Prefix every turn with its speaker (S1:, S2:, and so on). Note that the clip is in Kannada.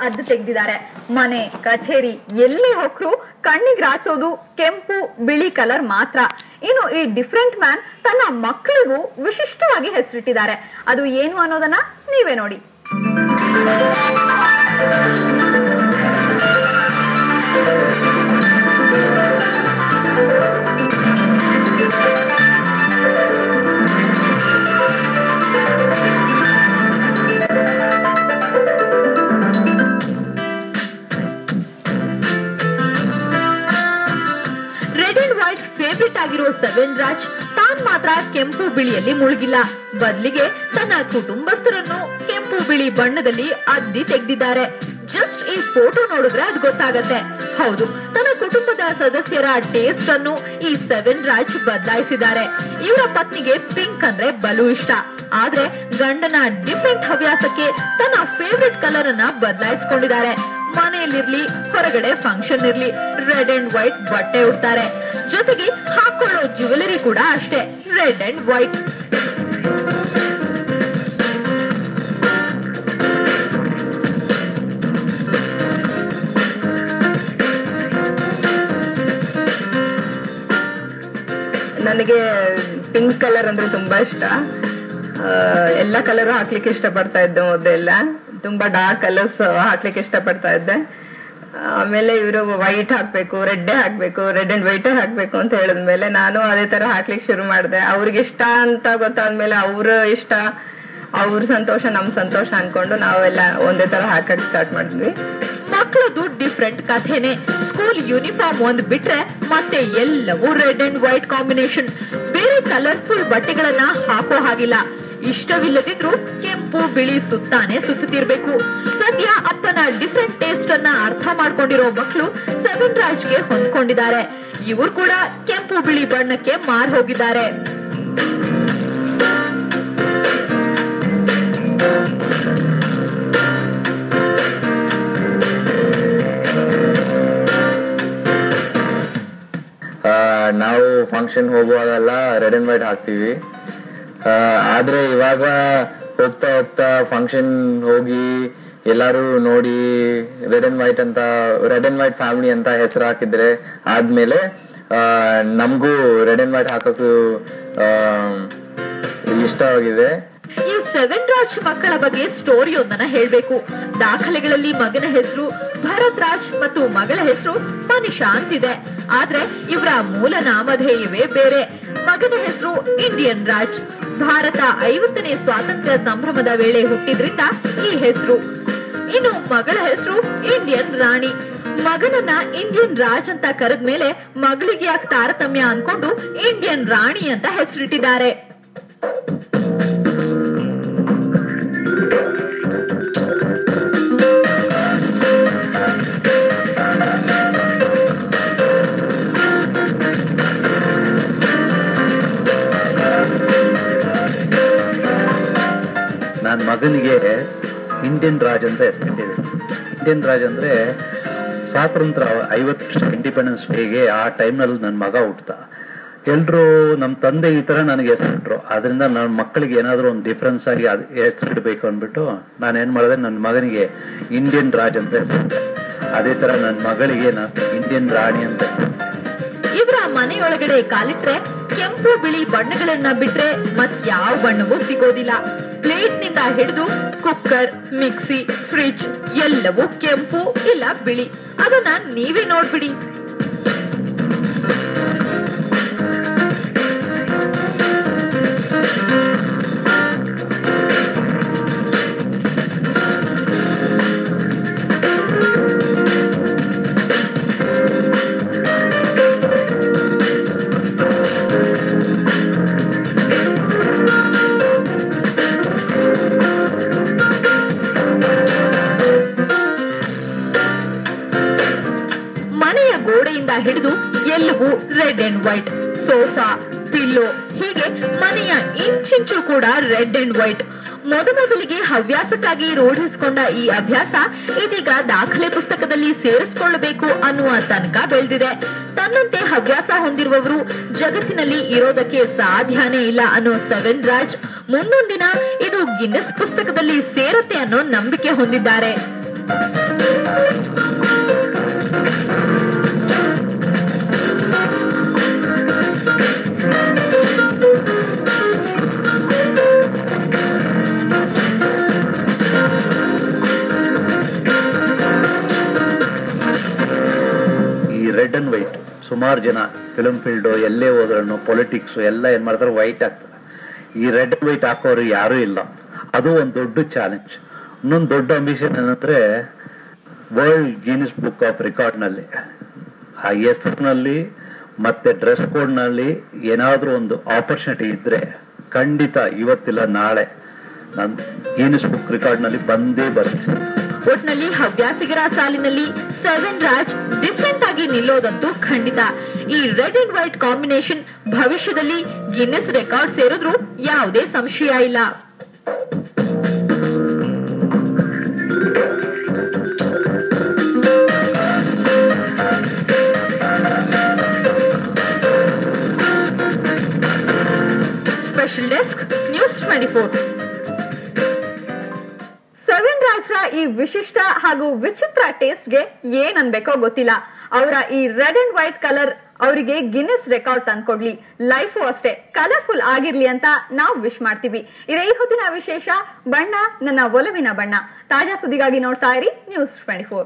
S1: ಅದ್ದು ತೆಗೆದಿದ್ದಾರೆ. ಮನೆ, ಕಚೇರಿ ಎಲ್ಲಿ ಹೋಗ್ರು ಕಣ್ಣಿಗೆ ರಾಚೋದು ಕೆಂಪು ಬಿಳಿ ಕಲರ್ ಮಾತ್ರ. ಇನ್ನು ಈ ಡಿಫರೆಂಟ್ ಮ್ಯಾನ್ ತನ್ನ ಮಕ್ಕಳಿಗೂ ವಿಶಿಷ್ಟವಾಗಿ ಹೆಸರಿಟ್ಟಿದ್ದಾರೆ. ಅದು ಏನು ಅನ್ನೋದನ್ನ ನೀವೇ ನೋಡಿ. ರೆಡ್ ಅಂಡ್ ವೈಟ್ ಫೇವ್ರೇಟ್ ಆಗಿರೋ ಸೆವೆನ್ ರಾಜ್ ತಾನ್ ಮಾತ್ರ ಕೆಂಪು ಬಿಳಿಯಲ್ಲಿ ಮುಳುಗಿಲ್ಲ. ಬದಲಿಗೆ ತನ್ನ ಕುಟುಂಬಸ್ಥರನ್ನು ಕೆಂಪು ಬಿಳಿ ಬಣ್ಣದಲ್ಲಿ ಅದ್ದಿ ತೆಗೆದಿದ್ದಾರೆ. ಜಸ್ಟ್ ಈ ಫೋಟೋ ನೋಡಿದ್ರೆ ಅದು ಗೊತ್ತಾಗತ್ತೆ. ಹೌದು, ತನ್ನ ಕುಟುಂಬದ ಸದಸ್ಯರ ಟೇಸ್ಟ್ ಅನ್ನು ಈ ಸೆವೆನ್ ರಾಜ್ ಬದಲಾಯಿಸಿದ್ದಾರೆ. ಇವರ ಪತ್ನಿಗೆ ಪಿಂಕ್ ಅಂದ್ರೆ ಬಲು ಇಷ್ಟ. ಆದ್ರೆ ಗಂಡನ ಡಿಫರೆಂಟ್ ಹವ್ಯಾಸಕ್ಕೆ ತನ್ನ ಫೇವ್ರೆಟ್ ಕಲರ್ ಅನ್ನ ಬದಲಾಯಿಸಿಕೊಂಡಿದ್ದಾರೆ. ಮನೆಯಲ್ಲಿರ್ಲಿ ಹೊರಗಡೆ ಫಂಕ್ಷನ್ ಇರ್ಲಿ ರೆಡ್ ಅಂಡ್ ವೈಟ್ ಬಟ್ಟೆ ಉಡ್ತಾರೆ. ಜೊತೆಗೆ ಹಾಕೊಳ್ಳೋ ಜ್ಯುವೆಲರಿ ಕೂಡ ಅಷ್ಟೇ ರೆಡ್ ಅಂಡ್ ವೈಟ್.
S2: ನನಗೆ ಪಿಂಕ್ ಕಲರ್ ಅಂದ್ರೆ ತುಂಬಾ ಇಷ್ಟ. ಎಲ್ಲ ಕಲರ್ ಹಾಕ್ಲಿಕ್ಕೆ ಇಷ್ಟ ಪಡ್ತಾ ಇದ್ದೆ. ಮೊದಲೆಲ್ಲ ತುಂಬಾ ಡಾರ್ಕ್ ಕಲರ್ಸ್ ಹಾಕ್ಲಿಕ್ಕೆ ಇಷ್ಟ ಪಡ್ತಾ ಇದ್ದೆ. ಆಮೇಲೆ ಇವರು ವೈಟ್ ಹಾಕ್ಬೇಕು, ರೆಡ್ ಹಾಕ್ಬೇಕು, ರೆಡ್ ಅಂಡ್ ವೈಟ್ ಹಾಕ್ಬೇಕು ಅಂತ ಹೇಳಿದ್ಮೇಲೆ ನಾನು ಅದೇ ತರ ಹಾಕ್ಲಿಕ್ಕೆ ಶುರು ಮಾಡಿದೆ. ಅವ್ರಿಗೆ ಇಷ್ಟ ಅಂತ ಗೊತ್ತಾದ್ಮೇಲೆ ಅವ್ರ ಇಷ್ಟ, ಅವ್ರ ಸಂತೋಷ ನಮ್ ಸಂತೋಷ ಅನ್ಕೊಂಡು ನಾವೆಲ್ಲ ಒಂದೇ ತರ ಹಾಕಕ್ ಸ್ಟಾರ್ಟ್ ಮಾಡಿದ್ವಿ.
S1: ಮಕ್ಕಳದು ಡಿಫ್ರೆಂಟ್ ಕಥೆನೆ. ಸ್ಕೂಲ್ ಯೂನಿಫಾರ್ಮ್ ಒಂದ್ ಬಿಟ್ರೆ ಮತ್ತೆ ಎಲ್ಲವೂ ರೆಡ್ ಅಂಡ್ ವೈಟ್ ಕಾಂಬಿನೇಷನ್. ಬೇರೆ ಕಲರ್ಫುಲ್ ಬಟ್ಟೆಗಳನ್ನ ಹಾಕೋ ಹಾಗಿಲ್ಲ. ಇಷ್ಟವಿಲ್ಲದಿದ್ರು ಕೆಂಪು ಬಿಳಿ ಸುತ್ತಾನೆ ಸುತ್ತುತ್ತಿರ್ಬೇಕು. ಸದ್ಯ ಅಪ್ಪನ ಡಿಫರೆಂಟ್ ಟೇಸ್ಟ್ ಅನ್ನ ಅರ್ಥ ಮಾಡ್ಕೊಂಡಿರೋ ಮಕ್ಕಳು ಸೆವೆನ್ ರಾಜ್ಗೆ ಹೊಂದ್ಕೊಂಡಿದ್ದಾರೆ. ಇವರು ಕೂಡ ಕೆಂಪು ಬಿಳಿ ಬಣ್ಣಕ್ಕೆ ಮಾರ್ ಹೋಗಿದ್ದಾರೆ.
S3: ನಾವು ಫಂಕ್ಷನ್ ಹೋಗುವಾಗೆಲ್ಲ ರೆಡ್ ಅಂಡ್ ವೈಟ್ ಹಾಕ್ತಿವಿ. ಆದ್ರೆ ಇವಾಗ ಹೋಗ್ತಾ ಹೋಗ್ತಾ ಫಂಕ್ಷನ್ ಹೋಗಿ ಎಲ್ಲಾರು ನೋಡಿ ರೆಡ್ ಅಂಡ್ ವೈಟ್ ಫ್ಯಾಮಿಲಿ ಅಂತ ಹೆಸರು ಹಾಕಿದ್ರೆ ಆದ್ಮೇಲೆ ನಮಗೂ ರೆಡ್ ಅಂಡ್ ವೈಟ್ ಹಾಕಕ್ಕೂ ಇಷ್ಟವಾಗಿದೆ.
S1: ಈ ಸೆವೆನ್ ರಾಜ್ ಮಕ್ಕಳ ಬಗ್ಗೆ ಸ್ಟೋರಿ ಒಂದನ್ನ ಹೇಳ್ಬೇಕು. ದಾಖಲೆಗಳಲ್ಲಿ ಮಗನ ಹೆಸರು ಭರತ್ ರಾಜ್ ಮತ್ತು ಮಗಳ ಹೆಸರು ಮನಿಷಾ ಅಂತಿದೆ. ಆದ್ರೆ ಇವರ ಮೂಲ ನಾಮಧೇಯವೇ ಬೇರೆ. ಮಗನ ಹೆಸರು ಇಂಡಿಯನ್ ರಾಜ್. ಭಾರತ 50ನೇ ಸ್ವಾತಂತ್ರ್ಯ ಸಂಭ್ರಮದ ವೇಳೆ ಹುಟ್ಟಿದ್ರಿಂದ ಈ ಹೆಸರು. ಇನ್ನು ಮಗಳ ಹೆಸರು ಇಂಡಿಯನ್ ರಾಣಿ. ಮಗನನ್ನ ಇಂಡಿಯನ್ ರಾಜ್ ಅಂತ ಕರೆದ್ಮೇಲೆ ಮಗಳಿಗೆ ಯಾಕೆ ತಾರತಮ್ಯ ಅನ್ಕೊಂಡು ಇಂಡಿಯನ್ ರಾಣಿ ಅಂತ ಹೆಸರಿಟ್ಟಿದ್ದಾರೆ.
S4: ನನ್ನ ಮಗನಿಗೆ ಇಂಡಿಯನ್ ರಾಜ್ ಅಂತ ಹೆಸರಿಟ್ಟಿದೆ. ಇಂಡಿಯನ್ ರಾಜ್ ಅಂದ್ರೆ ಸ್ವಾತಂತ್ರ್ಯ 50 ಇಂಡಿಪೆಂಡೆನ್ಸ್ ಡೇಗೆ ಆ ಟೈಮ್ನಲ್ಲಿ ನನ್ನ ಮಗ ಹುಟ್ಟುತ್ತಾ. ಎಲ್ರು ನಮ್ಮ ತಂದೆ ಈ ತರ ನನಗೆ ಹೆಸರಿಟ್ರು. ಆದ್ರಿಂದ ನನ್ನ ಮಕ್ಕಳಿಗೆ ಏನಾದ್ರು ಒಂದು ಡಿಫ್ರೆನ್ಸ್ ಆಗಿ ಹೆಸರಿಡ್ಬೇಕು ಅಂದ್ಬಿಟ್ಟು ನಾನು ಏನ್ ಮಾಡಿದೆ, ನನ್ನ ಮಗನಿಗೆ ಇಂಡಿಯನ್ ರಾಜ್ ಅಂತ ಹೆಸರಿಟ್ಟೆ. ಅದೇ ತರ ನನ್ನ ಮಗಳಿಗೆ ಇಂಡಿಯನ್ ರಾಣಿ ಅಂತ.
S1: ಇವರ ಮನೆಯೊಳಗಡೆ ಕಾಲಿಟ್ರೆ ಕೆಂಪು ಬಿಳಿ ಬಣ್ಣಗಳನ್ನ ಬಿಟ್ರೆ ಮತ್ ಯಾವ ಬಣ್ಣವೂ ಸಿಗೋದಿಲ್ಲ. ಪ್ಲೇಟ್ ನಿಂದ ಹಿಡಿದು ಕುಕ್ಕರ್, ಮಿಕ್ಸಿ, ಫ್ರಿಡ್ಜ್ ಎಲ್ಲವೂ ಕೆಂಪು ಇಲ್ಲ ಬಿಳಿ. ಅದನ್ನ ನೀವೇ ನೋಡ್ಬಿಡಿ. ಗೋಡೆಯಿಂದ ಹಿಡಿದು ಎಲ್ಲವೂ red and white. Sofa, pillow ಹೀಗೆ ಮನೆಯ ಇಂಚಿಂಚು ಕೂಡ ರೆಡ್ ಅಂಡ್ ವೈಟ್. ಮೊದಲಿಗೆ ಹವ್ಯಾಸಕ್ಕಾಗಿ ರೂಢಿಸಿಕೊಂಡ ಈ ಅಭ್ಯಾಸ ಇದೀಗ ದಾಖಲೆ ಪುಸ್ತಕದಲ್ಲಿ ಸೇರಿಸಿಕೊಳ್ಳಬೇಕು ಅನ್ನುವ ತನಕ ಬೆಳೆದಿದೆ. ತನ್ನಂತೆ ಹವ್ಯಾಸ ಹೊಂದಿರುವವರು ಜಗತ್ತಿನಲ್ಲಿ ಇರೋದಕ್ಕೆ ಸಾಧ್ಯನೇ ಇಲ್ಲ ಅನ್ನೋ ಸೆವೆನ್ ರಾಜ್ ಮುಂದೊಂದಿನ ಇದು ಗಿನ್ನೆಸ್ ಪುಸ್ತಕದಲ್ಲಿ ಸೇರುತ್ತೆ ಅನ್ನೋ ನಂಬಿಕೆ ಹೊಂದಿದ್ದಾರೆ.
S4: ರೆಡ್ ಅಂಡ್ ವೈಟ್ ಸುಮಾರು ಜನ ಫಿಲ್ಮ್ ಫೀಲ್ಡ್ ಎಲ್ಲೇ ಹೋದ್ರೂ ಪೊಲಿಟಿಕ್ಸ್ ಎಲ್ಲ ಏನ್ ಮಾಡ್ತಾರೆ ವೈಟ್ ಆಗ್ತಾರೆ. ಈ ರೆಡ್ ಅಂಡ್ ವೈಟ್ ಹಾಕೋರು ಯಾರು ಇಲ್ಲ. ಅದು ಒಂದು ದೊಡ್ಡ ಚಾಲೆಂಜ್. ಇನ್ನೊಂದು ದೊಡ್ಡ ಅಂಬಿಷನ್ ಏನಂದ್ರೆ world Guinness book of record ನಲ್ಲಿ ಆ ಹೆಸರಿನಲ್ಲಿ ಮತ್ತೆ ಡ್ರೆಸ್ ಕೋಡ್ ನಲ್ಲಿ ಏನಾದ್ರೂ ಒಂದು ಆಪರ್ಚುನಿಟಿ ಇದ್ರೆ ಖಂಡಿತ ಇವತ್ತಿಲ್ಲ ನಾಳೆ ನಾನು ಗಿನ್ನಿಸ್ ಬುಕ್ ರೆಕಾರ್ಡ್ ನಲ್ಲಿ ಬಂದೇ ಬರುತ್ತೆ.
S1: ಒಟ್ನಲ್ಲಿ ಹವ್ಯಾಸಿಗರ ಸಾಲಿನಲ್ಲಿ 7 ರಾಜ್ ಡಿಫ್ರೆಂಟ್ ಆಗಿ ನಿಲ್ಲೋದಂತೂ ಖಂಡಿತ. ಈ ರೆಡ್ ಅಂಡ್ ವೈಟ್ ಕಾಂಬಿನೇಷನ್ ಭವಿಷ್ಯದಲ್ಲಿ ಗಿನ್ನೆಸ್ ರೆಕಾರ್ಡ್ ಸೇರಿದ್ರು ಯಾವುದೇ ಸಂಶಯ ಇಲ್ಲ. Special desk news 24.
S5: 7 ರಾಜ್ರ ಈ ವಿಶಿಷ್ಟ ಹಾಗೂ ವಿಚಿತ್ರ ಟೇಸ್ಟ್ಗೆ ಏನ್ ಅನ್ಬೇಕೋ ಗೊತ್ತಿಲ್ಲ. ಅವರ ಈ ರೆಡ್ ಅಂಡ್ ವೈಟ್ ಕಲರ್ ಅವರಿಗೆ ಗಿನ್ನೆಸ್ ರೆಕಾರ್ಡ್ ತಂದ್ಕೊಡ್ಲಿ, ಲೈಫು ಅಷ್ಟೇ ಕಲರ್ಫುಲ್ ಆಗಿರ್ಲಿ ಅಂತ ನಾವು ವಿಶ್ ಮಾಡ್ತೀವಿ. ಇದೇ ಈ ಹೊತ್ತಿನ ವಿಶೇಷ. ಬಣ್ಣ ನನ್ನ ಒಲವಿನ ಬಣ್ಣ. ತಾಜಾ ಸುದ್ದಿಗಾಗಿ ನೋಡ್ತಾ ಇರಿ ನ್ಯೂಸ್ 24.